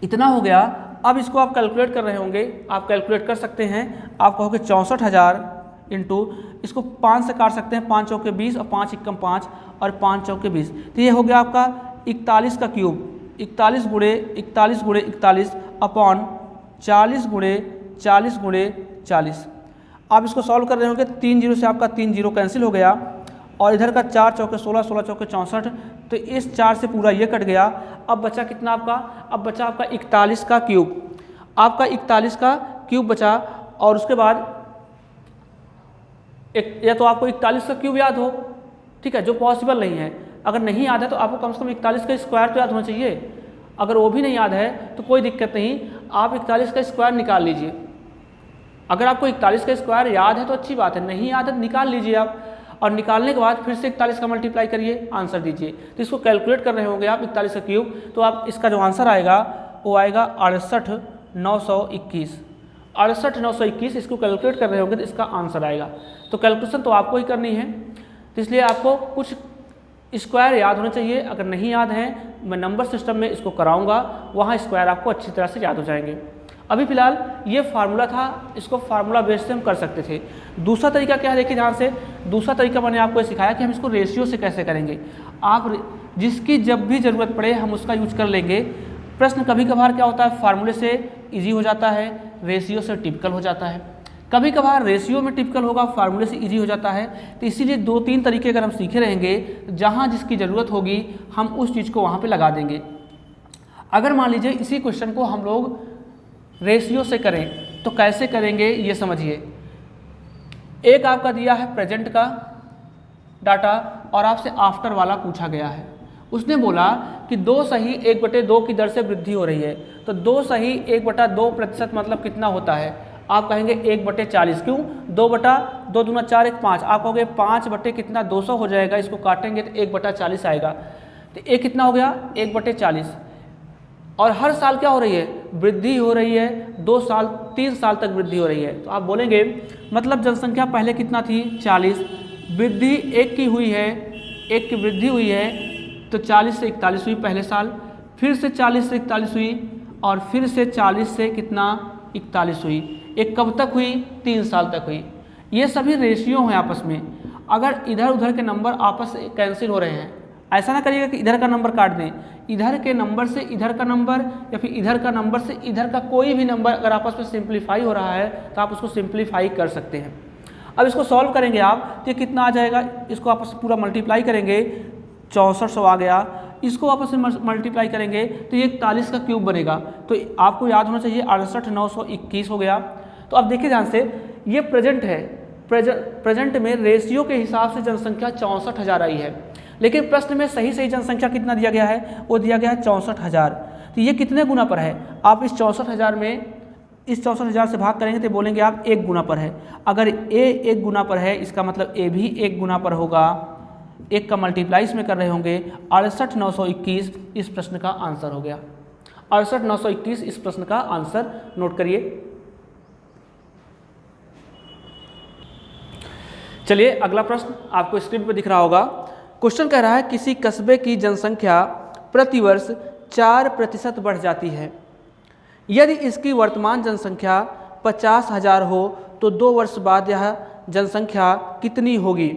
इतना हो गया। अब इसको आप कैलकुलेट कर रहे होंगे, आप कैलकुलेट कर सकते हैं। आप कहोगे 64,000 इंटू, इसको 5 से काट सकते हैं, 5 चौके 20 और 5 एकम 5 और 5 चौके 20। तो ये हो गया आपका 41 का क्यूब, 41 गुणे 41 अपॉन 40 गुणे 40। आप इसको सॉल्व कर रहे होंगे, 3 जीरो से आपका 3 जीरो कैंसिल हो गया और इधर का 4 चौके 16, 16 चौके 64, तो इस 4 से पूरा ये कट गया। अब बचा कितना आपका, अब बचा आपका 41 का क्यूब, आपका 41 का क्यूब बचा। और उसके बाद एक, या तो आपको 41 का क्यूब याद हो, ठीक है, जो पॉसिबल नहीं है। अगर नहीं याद है तो आपको कम से कम 41 का स्क्वायर तो याद होना चाहिए। अगर वो भी नहीं याद है तो कोई दिक्कत नहीं, आप 41 का स्क्वायर निकाल लीजिए। अगर आपको 41 का स्क्वायर याद है तो अच्छी बात है, नहीं याद है तो निकाल लीजिए आप, और निकालने के बाद फिर से 41 का मल्टीप्लाई करिए, आंसर दीजिए। तो इसको कैलकुलेट कर रहे होंगे आप 41 का क्यूब, तो आप इसका जो आंसर आएगा वो आएगा 68,921। 68,921 इसको कैलकुलेट कर रहे होंगे तो इसका आंसर आएगा। तो कैलकुलेशन तो आपको ही करनी है, तो इसलिए आपको कुछ स्क्वायर याद होने चाहिए। अगर नहीं याद है मैं नंबर सिस्टम में इसको कराऊंगा, वहाँ स्क्वायर आपको अच्छी तरह से याद हो जाएंगे। अभी फिलहाल ये फार्मूला था, इसको फार्मूला बेस से हम कर सकते थे। दूसरा तरीका क्या है, देखिए ध्यान से। दूसरा तरीका मैंने आपको सिखाया कि हम इसको रेशियो से कैसे करेंगे। आप जिसकी जब भी ज़रूरत पड़े हम उसका यूज कर लेंगे। प्रश्न कभी कभार क्या होता है, फार्मूले से ईजी हो जाता है, रेशियो से टिपिकल हो जाता है। कभी कभार रेशियो में टिपिकल होगा, फार्मूले से ईजी हो जाता है। तो इसीलिए 2-3 तरीके अगर हम सीखे रहेंगे, जहाँ जिसकी ज़रूरत होगी हम उस चीज़ को वहाँ पर लगा देंगे। अगर मान लीजिए इसी क्वेश्चन को हम लोग रेशियो से करें तो कैसे करेंगे ये समझिए। एक आपका दिया है प्रेजेंट का डाटा और आपसे आफ्टर वाला पूछा गया है। उसने बोला कि 2 सही 1/2 की दर से वृद्धि हो रही है। तो 2 सही 1/2% मतलब कितना होता है, आप कहेंगे 1/40। क्यों, 2/2 दूना 4 1 5, आप कहोगे 5 बटे कितना 200 हो जाएगा, इसको काटेंगे तो 1/40 आएगा। तो ये कितना हो गया 1/40। और हर साल क्या हो रही है, वृद्धि हो रही है। 2 साल 3 साल तक वृद्धि हो रही है। तो आप बोलेंगे मतलब जनसंख्या पहले कितना थी 40, वृद्धि 1 की हुई है, 1 की वृद्धि हुई है, तो 40 से 41 हुई पहले साल, फिर से 40 से 41 हुई, और फिर से 40 से कितना 41 हुई। एक कब तक हुई, 3 साल तक हुई। ये सभी रेशियो हैं आपस में। अगर इधर उधर के नंबर आपस से कैंसिल हो रहे हैं, ऐसा ना करिएगा कि इधर का नंबर काट दें। इधर के नंबर से इधर का नंबर या फिर इधर का नंबर से इधर का कोई भी नंबर अगर आपस में सिंप्लीफाई हो रहा है तो आप उसको सिंप्लीफाई कर सकते हैं। अब इसको सॉल्व करेंगे आप तो ये कितना आ जाएगा, इसको आपस में पूरा मल्टीप्लाई करेंगे 6400 आ गया। इसको आपस में मल्टीप्लाई करेंगे तो ये 41 का क्यूब बनेगा। तो आपको याद होना चाहिए 68,921 हो गया। तो अब देखिए ध्यान से, ये प्रेजेंट है, प्रेजेंट में रेशियो के हिसाब से जनसंख्या 64,000 आई है, लेकिन प्रश्न में सही जनसंख्या कितना दिया गया है, वो दिया गया है 64,000। तो ये कितने गुना पर है, आप इस 64,000 में इस 64,000 से भाग करेंगे तो बोलेंगे आप 1 गुना पर है। अगर ए 1 गुना पर है इसका मतलब ए भी 1 गुना पर होगा। 1 का मल्टीप्लाई इसमें कर रहे होंगे, 68,921 इस प्रश्न का आंसर हो गया। 68,921 इस प्रश्न का आंसर नोट करिए। चलिए अगला प्रश्न आपको स्क्रीन पर दिख रहा होगा। क्वेश्चन कह रहा है किसी कस्बे की जनसंख्या प्रतिवर्ष 4% बढ़ जाती है। यदि इसकी वर्तमान जनसंख्या 50,000 हो तो 2 वर्ष बाद यह जनसंख्या कितनी होगी।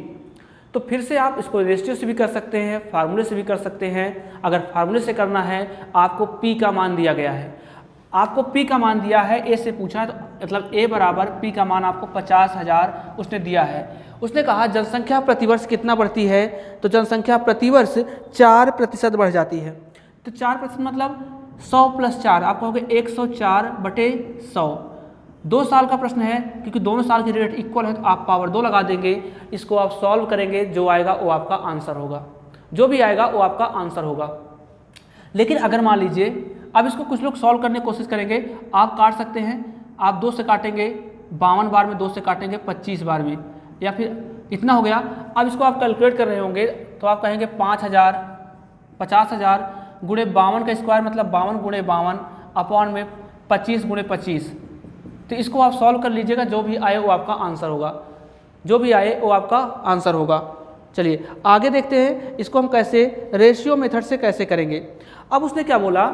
तो फिर से आप इसको रेशियो से भी कर सकते हैं, फार्मूले से भी कर सकते हैं। अगर फार्मूले से करना है, आपको P का मान दिया गया है, आपको P का मान दिया है, A से पूछा है तो मतलब A बराबर P का मान आपको 50,000 उसने दिया है। उसने कहा जनसंख्या प्रतिवर्ष कितना बढ़ती है, तो जनसंख्या प्रतिवर्ष 4% बढ़ जाती है। तो 4% मतलब 100 + 4, आप कहोगे 104/100। 2 साल का प्रश्न है, क्योंकि दोनों साल की रेट इक्वल है तो आप पावर 2 लगा देंगे। इसको आप सॉल्व करेंगे, जो आएगा वो आपका आंसर होगा, जो भी आएगा वो आपका आंसर होगा। लेकिन अगर मान लीजिए अब इसको कुछ लोग सॉल्व करने की कोशिश करेंगे, आप काट सकते हैं, आप 2 से काटेंगे, 52 बार में 2 से काटेंगे 25 बार में, या फिर इतना हो गया। अब इसको आप कैलकुलेट कर रहे होंगे तो आप कहेंगे 5,000 50,000 गुणे 52 का स्क्वायर मतलब 52 × 52 अपॉन में 25 × 25। तो इसको आप सॉल्व कर लीजिएगा, जो भी आए वो आपका आंसर होगा, जो भी आए वो आपका आंसर होगा। चलिए आगे देखते हैं इसको हम कैसे रेशियो मेथड से कैसे करेंगे। अब उसने क्या बोला,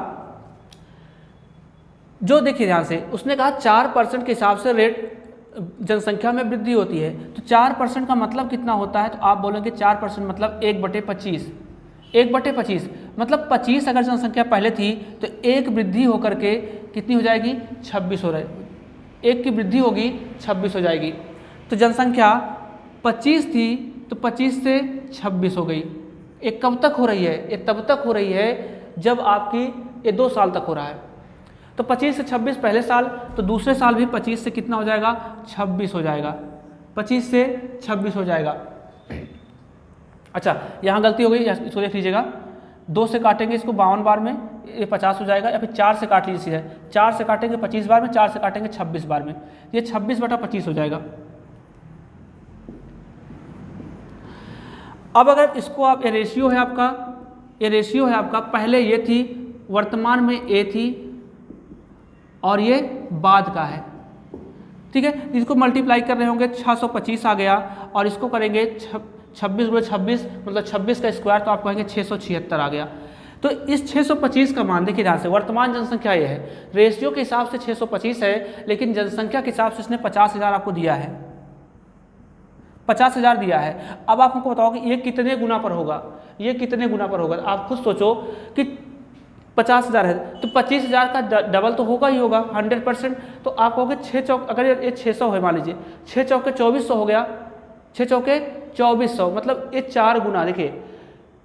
जो देखिए ध्यान से, उसने कहा 4% के हिसाब से रेट जनसंख्या में वृद्धि होती है। तो 4% का मतलब कितना होता है, तो आप बोलेंगे 4% मतलब 1/25। 1/25 मतलब 25 अगर जनसंख्या पहले थी तो 1 वृद्धि होकर के कितनी हो जाएगी 26 हो रही, 1 की वृद्धि होगी 26 हो जाएगी। तो जनसंख्या 25 थी तो 25 से 26 हो गई, ये कब तक हो रही है? ये तब तक हो रही है जब आपकी ये 2 साल तक हो रहा है। तो 25 से 26 पहले साल, तो दूसरे साल भी 25 से कितना हो जाएगा? 26 हो जाएगा, 25 से 26 हो जाएगा। अच्छा, यहाँ गलती हो गई, इसको देख लीजिएगा, 2 से काटेंगे इसको 52 बार में, ये 50 हो जाएगा, या फिर 4 से काट लीजिए, 4 से काटेंगे 25 बार में, 4 से काटेंगे 26 बार में, ये 26/25 हो जाएगा। अब अगर इसको आप, ये रेशियो है आपका, ये रेशियो है आपका, पहले ये थी, वर्तमान में ए थी और ये बाद का है, ठीक है। इसको मल्टीप्लाई कर रहे होंगे, 625 आ गया, और इसको करेंगे 26/26 मतलब 26 का स्क्वायर, तो आप कहेंगे 676 आ गया। तो इस 625 का मान देखिए ध्यान से, वर्तमान जनसंख्या ये है, रेशियो के हिसाब से 625 है, लेकिन जनसंख्या के हिसाब से इसने 50,000 आपको दिया है, 50,000 दिया है। अब आप हमको बताओ कि ये कितने गुना पर होगा, ये कितने गुना पर होगा? आप खुद सोचो कि 50,000 है तो 25,000 का डबल तो होगा ही होगा, 100%। तो आप कहोगे 6 चौक, अगर ये 600 है मान लीजिए, 6 चौके 2400 हो गया, 6 चौके 2400, मतलब ये 4 गुना, देखिए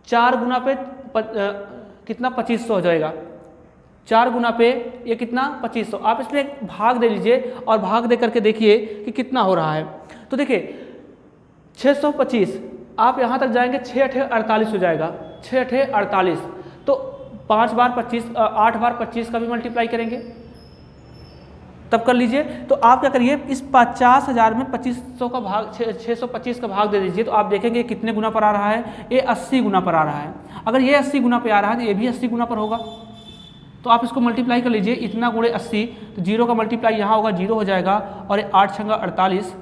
4 गुना पे कितना 2500 हो जाएगा, 4 गुना पे ये कितना 2500। आप इसमें एक भाग दे लीजिए और भाग दे करके देखिए कि कितना हो रहा है। तो देखिए 625, आप यहाँ तक जाएंगे 6 8 48 हो जाएगा, 6 8 48, तो 5 बार 25, 8 बार 25 का भी मल्टीप्लाई करेंगे, तब कर लीजिए। तो आप क्या करिए, इस 50,000 में 2500 का भाग, 625 का भाग दे दीजिए, तो आप देखेंगे कितने गुना पर आ रहा है, ये 80 गुना पर आ रहा है। अगर ये 80 गुना पे आ रहा है तो ये भी 80 गुना पर होगा। तो आप इसको मल्टीप्लाई कर लीजिए, इतना गुणे 80, तो 0 का मल्टीप्लाई यहाँ होगा, 0 हो जाएगा, और ये 8 छंगा 48,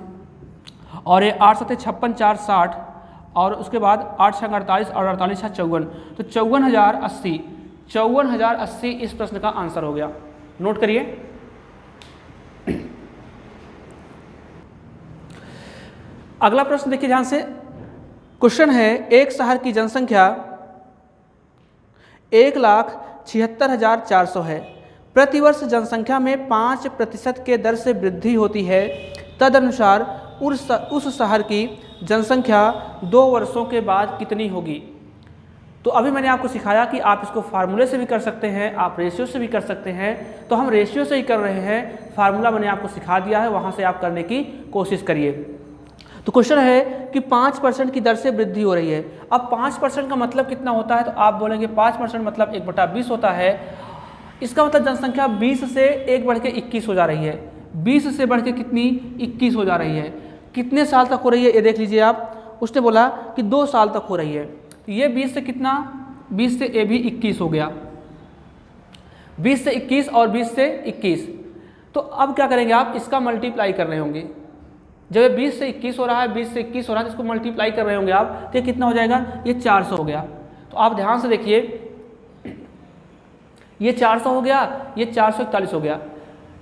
और ये 8 सत्ते 56, 4 60, और उसके बाद 8 छंगा 48 और 48 है 54, तो 54,080, 54,080 इस प्रश्न का आंसर हो गया। नोट करिए। अगला प्रश्न देखिए ध्यान से, क्वेश्चन है, एक शहर की जनसंख्या 1,76,400 है, प्रतिवर्ष जनसंख्या में 5% के दर से वृद्धि होती है, तदनुसार उस शहर की जनसंख्या 2 वर्षों के बाद कितनी होगी? तो अभी मैंने आपको सिखाया कि आप इसको फार्मूले से भी कर सकते हैं, आप रेशियो से भी कर सकते हैं, तो हम रेशियो से ही कर रहे हैं, फार्मूला मैंने आपको सिखा दिया है, वहाँ से आप करने की कोशिश करिए। तो क्वेश्चन है कि 5% की दर से वृद्धि हो रही है। अब 5% का मतलब कितना होता है? तो आप बोलेंगे 5% मतलब 1/20 होता है। इसका मतलब जनसंख्या 20 से 1 बढ़ के 21 हो जा रही है, 20 से बढ़ के कितनी 21 हो जा रही है। कितने साल तक हो रही है ये देख लीजिए आप, उसने बोला कि 2 साल तक हो रही है। तो ये 20 से कितना, 20 से ये भी 21 हो गया, 20 से 21 और 20 से 21। तो अब क्या करेंगे आप, इसका मल्टीप्लाई कर रहे होंगे, जब ये 20 से 21 हो रहा है, 20 से 21 हो रहा है, तो इसको मल्टीप्लाई कर रहे होंगे आप, तो ये कितना हो जाएगा, ये 400 हो गया। तो आप ध्यान से देखिए, ये 400 हो गया, ये 441 हो गया।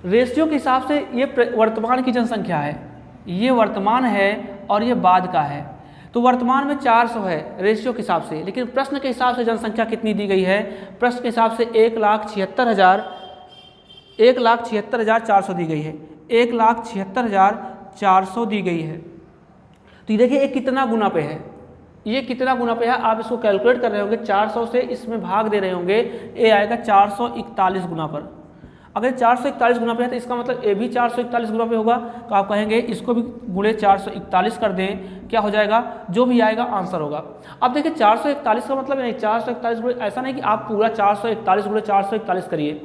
रेशियो के हिसाब से ये वर्तमान की जनसंख्या है, ये वर्तमान है और ये बाद का है। तो वर्तमान में 400 है रेशियो के हिसाब से, लेकिन प्रश्न के हिसाब से जनसंख्या कितनी दी गई है? प्रश्न के हिसाब से 1,76,400 दी गई है, 1,76,400 दी गई है। तो ये देखिए ये कितना गुना पे है, ये कितना गुना पे है, आप इसको कैलकुलेट कर रहे होंगे, 400 से इसमें भाग दे रहे होंगे, ये आएगा 441 गुना पर। अगर 441 गुना पे है तो इसका मतलब ये भी 441 गुना पे होगा। तो आप कहेंगे इसको भी गुणे 441 कर दें, क्या हो जाएगा, जो भी आएगा आंसर होगा। अब देखिए 441 का मतलब नहीं 441 गुणे, ऐसा नहीं कि आप पूरा 441 गुणे 441 करिए।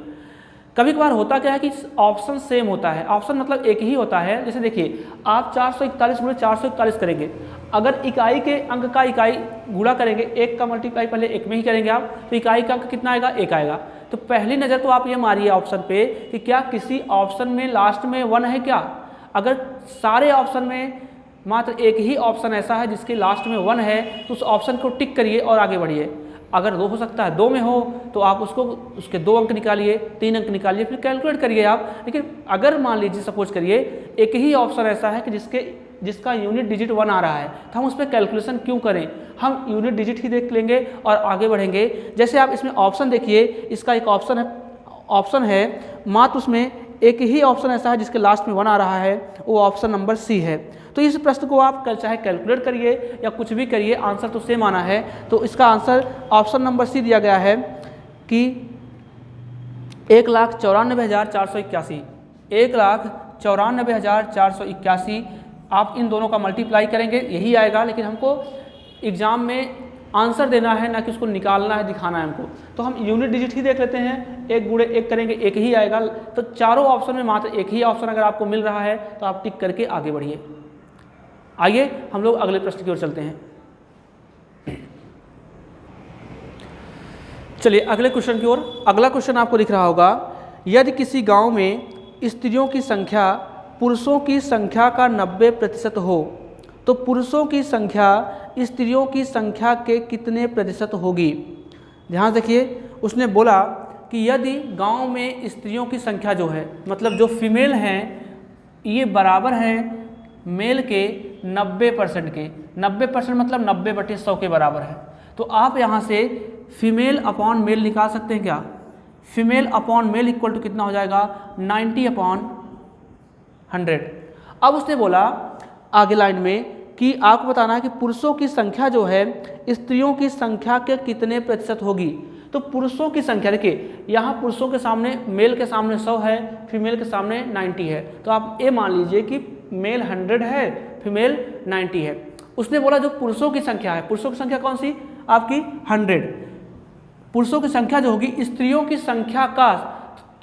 कभी कभार होता क्या है कि ऑप्शन सेम होता है, ऑप्शन मतलब एक ही होता है। जैसे देखिए आप 441 गुणे 441 करेंगे, अगर इकाई के अंक का इकाई गुणा करेंगे, एक का मल्टीप्लाई पहले एक में ही करेंगे आप, तो इकाई का अंक कितना आएगा, 1 आएगा। तो पहली नज़र तो आप ये मारिए ऑप्शन पे कि क्या किसी ऑप्शन में लास्ट में 1 है क्या। अगर सारे ऑप्शन में मात्र एक ही ऑप्शन ऐसा है जिसके लास्ट में 1 है, तो उस ऑप्शन को टिक करिए और आगे बढ़िए। अगर 2 हो सकता है, 2 में हो तो आप उसको उसके 2 अंक निकालिए, 3 अंक निकालिए, फिर कैलकुलेट करिए आप। लेकिन अगर मान लीजिए सपोज करिए एक ही ऑप्शन ऐसा है कि जिसका यूनिट डिजिट 1 आ रहा है, तो हम उस पर कैलकुलेशन क्यों करें, हम यूनिट डिजिट ही देख लेंगे और आगे बढ़ेंगे। जैसे आप इसमें ऑप्शन देखिए, इसका एक ऑप्शन है मात्र उसमें एक ही ऑप्शन ऐसा है जिसके लास्ट में 1 आ रहा है, वो ऑप्शन नंबर सी है। तो इस प्रश्न को आप चाहे कैलकुलेट करिए या कुछ भी करिए, आंसर तो सेम आना है। तो इसका आंसर ऑप्शन नंबर सी दिया गया है कि 1,94,481, 1,94,481 आप इन दोनों का मल्टीप्लाई करेंगे यही आएगा, लेकिन हमको एग्ज़ाम में आंसर देना है, ना कि उसको निकालना है, दिखाना है हमको। तो हम यूनिट डिजिट ही देख लेते हैं, 1 गुणे 1 करेंगे 1 ही आएगा। तो चारों ऑप्शन में मात्र एक ही ऑप्शन अगर आपको मिल रहा है तो आप टिक करके आगे बढ़िए। आइए हम लोग अगले प्रश्न की ओर चलते हैं। चलिए अगले क्वेश्चन की ओर। अगला क्वेश्चन आपको दिख रहा होगा, यदि किसी गांव में स्त्रियों की संख्या पुरुषों की संख्या का 90% हो तो पुरुषों की संख्या स्त्रियों की संख्या के कितने प्रतिशत होगी। ध्यान देखिए, उसने बोला कि यदि गांव में स्त्रियों की संख्या जो है, मतलब जो फीमेल हैं, ये बराबर हैं मेल के 90% के। 90% मतलब 90/100 के बराबर है। तो आप यहाँ से फीमेल अपॉन मेल निकाल सकते हैं क्या। Female upon male equal to कितना हो जाएगा, 90/100। अब उसने बोला आगे लाइन में कि आपको बताना है कि पुरुषों की संख्या जो है स्त्रियों की संख्या के कितने प्रतिशत होगी। तो पुरुषों की संख्या देखिए, यहाँ पुरुषों के सामने, मेल के सामने 100 है, फीमेल के सामने 90 है। तो आप ये मान लीजिए कि मेल 100 है, फीमेल 90 है। उसने बोला जो पुरुषों की संख्या है, पुरुषों की संख्या कौन सी आपकी 100, पुरुषों की संख्या जो होगी स्त्रियों की संख्या का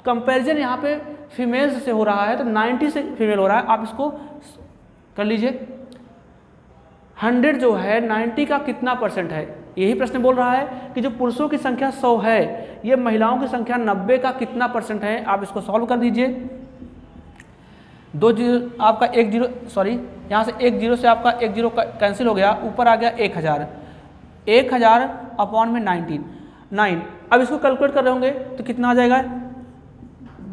कंपैरिजन यहाँ पे फीमेल्स से हो रहा है, तो 90 से फीमेल हो रहा है। आप इसको कर लीजिए, 100 जो है 90 का कितना परसेंट है, यही प्रश्न बोल रहा है कि जो पुरुषों की संख्या 100 है, ये महिलाओं की संख्या 90 का कितना परसेंट है। आप इसको सॉल्व कर दीजिए। 2 जीरो आपका 1 जीरो, सॉरी यहाँ से 1 जीरो से आपका 1 जीरो कैंसिल हो गया, ऊपर आ गया 1000, 1000 अपॉन में 9। अब इसको कैलकुलेट कर रहे होंगे तो कितना आ जाएगा,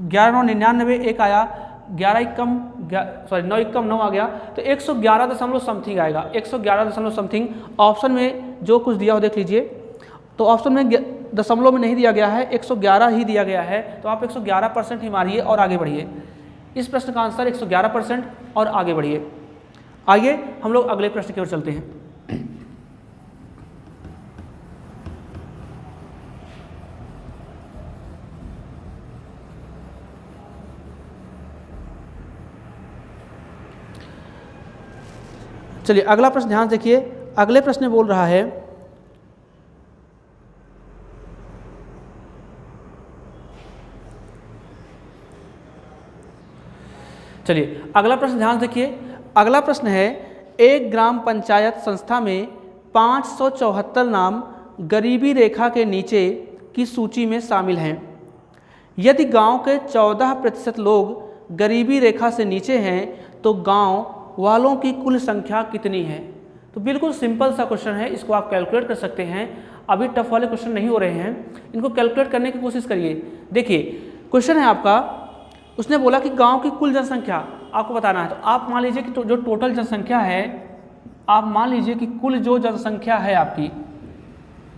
11,999 एक आया, 9 एकम 9 आ गया, तो 111 दशमलव समथिंग आएगा, 111 दशमलव समथिंग। ऑप्शन में जो कुछ दिया हो देख लीजिए, तो ऑप्शन में दशमलव में नहीं दिया गया है, 111 ही दिया गया है। तो आप 111% ही मारिए और आगे बढ़िए। इस प्रश्न का आंसर 111% और आगे बढ़िए। आइए हम लोग अगले प्रश्न की ओर चलते हैं। चलिए अगला प्रश्न ध्यान देखिए। अगले प्रश्न में बोल रहा है, चलिए अगला प्रश्न ध्यान देखिए। अगला प्रश्न है, एक ग्राम पंचायत संस्था में 574 नाम गरीबी रेखा के नीचे की सूची में शामिल हैं। यदि गांव के 14% लोग गरीबी रेखा से नीचे हैं तो गांव वालों की कुल संख्या कितनी है। तो बिल्कुल सिंपल सा क्वेश्चन है, इसको आप कैलकुलेट कर सकते हैं। अभी टफ वाले क्वेश्चन नहीं हो रहे हैं, इनको कैलकुलेट करने की कोशिश करिए। देखिए क्वेश्चन है आपका, उसने बोला कि गांव की कुल जनसंख्या आपको बताना है। तो आप मान लीजिए कि जो टोटल जनसंख्या है, आप मान लीजिए कि कुल जो जनसंख्या है आपकी,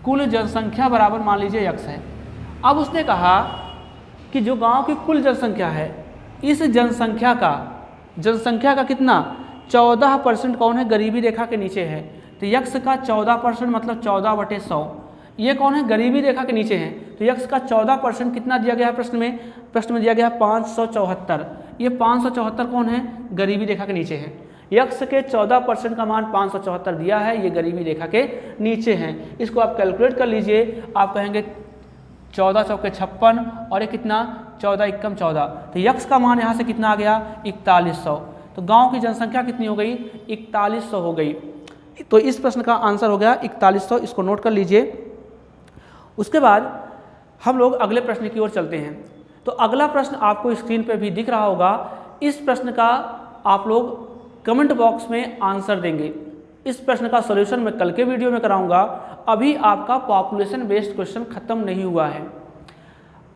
कुल जनसंख्या बराबर मान लीजिए x है। अब उसने कहा कि जो गांव की कुल जनसंख्या है, इस जनसंख्या का कितना 14% कौन है, गरीबी रेखा के नीचे है। तो यक्स का 14% मतलब 14/100, ये कौन है, गरीबी रेखा के नीचे हैं। तो यक्स का 14% कितना दिया गया है प्रश्न में दिया गया है 574। ये 574 कौन है, गरीबी रेखा के नीचे है। यक्स के 14% का मान 574 दिया है, ये गरीबी रेखा के नीचे हैं। इसको आप कैलकुलेट कर लीजिए। आप कहेंगे 14 चौके 56 और ये कितना 14 एकम 14। तो यक्स का मान यहाँ से कितना आ गया 4100। तो गांव की जनसंख्या कितनी हो गई 4100 हो गई। तो इस प्रश्न का आंसर हो गया 4100, इसको नोट कर लीजिए। उसके बाद हम लोग अगले प्रश्न की ओर चलते हैं। तो अगला प्रश्न आपको स्क्रीन पे भी दिख रहा होगा। इस प्रश्न का आप लोग कमेंट बॉक्स में आंसर देंगे। इस प्रश्न का सॉल्यूशन मैं कल के वीडियो में कराऊंगा। अभी आपका पॉपुलेशन बेस्ड क्वेश्चन खत्म नहीं हुआ है।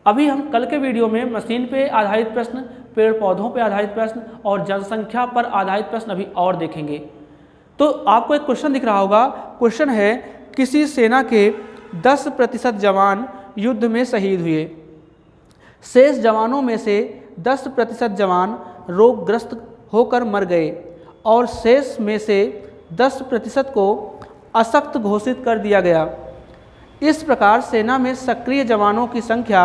अभी हम कल के वीडियो में मशीन पे आधारित प्रश्न, पेड़ पौधों पे आधारित प्रश्न और जनसंख्या पर आधारित प्रश्न अभी और देखेंगे। तो आपको एक क्वेश्चन दिख रहा होगा। क्वेश्चन है, किसी सेना के 10% जवान युद्ध में शहीद हुए, शेष जवानों में से 10% जवान रोगग्रस्त होकर मर गए और शेष में से 10% को अशक्त घोषित कर दिया गया। इस प्रकार सेना में सक्रिय जवानों की संख्या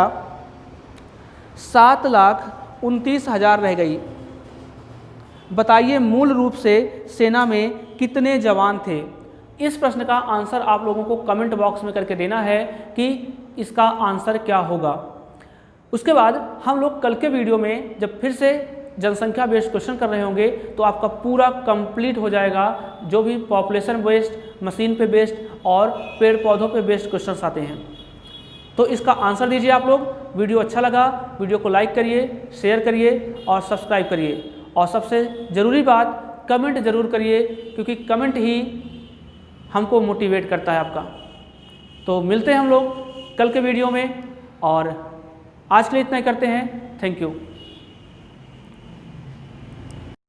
7,29,000 रह गई। बताइए मूल रूप से सेना में कितने जवान थे। इस प्रश्न का आंसर आप लोगों को कमेंट बॉक्स में करके देना है कि इसका आंसर क्या होगा। उसके बाद हम लोग कल के वीडियो में जब फिर से जनसंख्या बेस्ड क्वेश्चन कर रहे होंगे तो आपका पूरा कंप्लीट हो जाएगा, जो भी पॉपुलेशन बेस्ड, मशीन पे बेस्ड और पेड़ पौधों पे बेस्ड क्वेश्चन आते हैं। तो इसका आंसर दीजिए आप लोग। वीडियो अच्छा लगा, वीडियो को लाइक करिए, शेयर करिए और सब्सक्राइब करिए। और सबसे ज़रूरी बात, कमेंट ज़रूर करिए, क्योंकि कमेंट ही हमको मोटिवेट करता है आपका। तो मिलते हैं हम लोग कल के वीडियो में, और आज के लिए इतना ही करते हैं। Thank you.